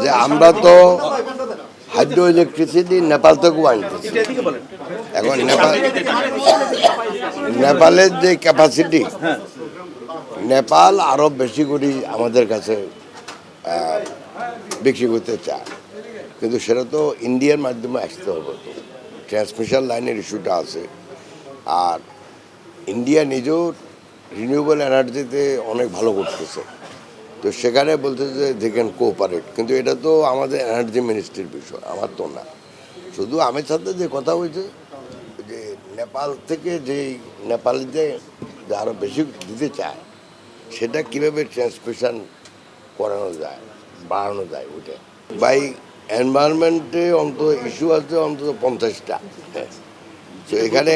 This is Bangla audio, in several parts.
যে আমরা তো হাইড্রো ইলেকট্রিসিটি নেপাল থেকেও আনতেছি। এখন নেপালের যে ক্যাপাসিটি, নেপাল আরো বেশি করে আমাদের কাছে বিক্রি করতে চায়, কিন্তু সেটা তো ইন্ডিয়ার মাধ্যমে আসতে হবে। তো ট্রান্সমিশন লাইনের ইস্যুটা আছে। আর ইন্ডিয়া নিজেও রিনিউয়েবল এনার্জিতে অনেক ভালো করতেছে, তো সেখানে বলতেছে যে দে ক্যান কোঅপারেট, কিন্তু এটা তো আমাদের এনার্জি মিনিস্ট্রির বিষয়, আমার তো না। শুধু আমের সাথে যে কথা হয়েছে যে নেপাল থেকে নেপালে যে আরও বেশি দিতে চায়, সেটা কীভাবে ট্রান্সমিশন করানো যায়, বাড়ানো যায় ওইটা। বাই এনভায়রনমেন্টে অন্তত ইস্যু আছে অন্তত 50টা। হ্যাঁ, তো এখানে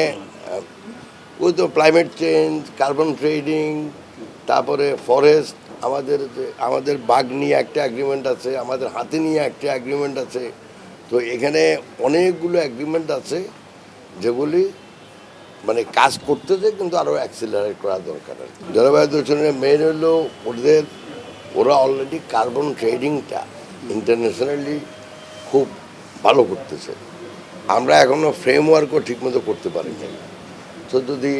ওই তো ক্লাইমেট চেঞ্জ, কার্বন ট্রেডিং, তারপরে ফরেস্ট, আমাদের বাঘ নিয়ে একটা অ্যাগ্রিমেন্ট আছে, আমাদের হাতি নিয়ে একটা অ্যাগ্রিমেন্ট আছে। তো এখানে অনেকগুলো অ্যাগ্রিমেন্ট আছে যেগুলি মানে কাজ করতেছে, কিন্তু আরও অ্যাক্সিলারেট করা দরকার। জলবায়ু দূষণের মেন হলো ওরা অলরেডি কার্বন ট্রেডিংটা ইন্টারন্যাশনালি খুব ভালো করতেছে। আমরা এখনও ফ্রেমওয়ার্কও ঠিকমতো করতে পারিনি। তো যদি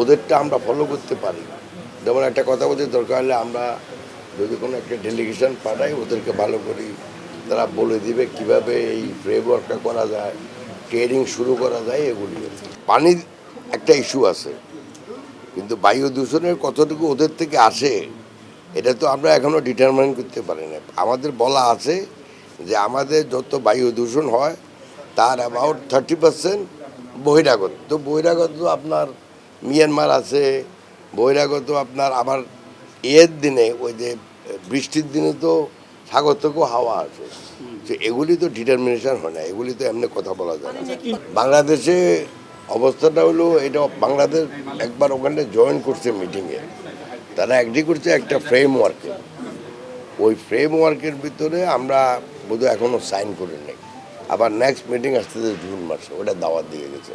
ওদেরটা আমরা ফলো করতে পারি, যেমন একটা কথা বলতে দরকার হলে আমরা যদি কোনো একটা ডেলিগেশন পাঠাই, ওদেরকে ভালো করি, তারা বলে দিবে কিভাবে এই ফ্রেমওয়ার্কটা করা যায়, ট্রেডিং শুরু করা যায়। এগুলি পানির একটা ইস্যু আছে, কিন্তু বায়ু দূষণের কতটুকু ওদের থেকে আসে এটা তো আমরা এখনও ডিটারমাইন করতে পারি না। আমাদের বলা আছে যে আমাদের যত বায়ু দূষণ হয় তার অ্যাবাউট 30% বহিরাগত। তো বহিরাগত আপনার মিয়ানমার আছে, বহিরাগত আপনার আবার এর দিনে ওই যে বৃষ্টির দিনে তো সাগর থেকেও হাওয়া আসে। তো এগুলি তো ডিটারমিনেশন হয় না, এগুলি তো এমনি কথা বলা যায় না। বাংলাদেশে অবস্থাটা হলো এটা, বাংলাদেশ একবার ওখানে জয়েন করছে মিটিংয়ে, তারা অ্যাগ্রি করছে একটা ফ্রেমওয়ার্কে। ওই ফ্রেমওয়ার্কের ভিতরে আমরা বোধহয় এখনও সাইন করে নেই। আবার নেক্সট মিটিং আসতেছে জুন মাসে, ওটা দাওয়াত দিয়ে গেছে।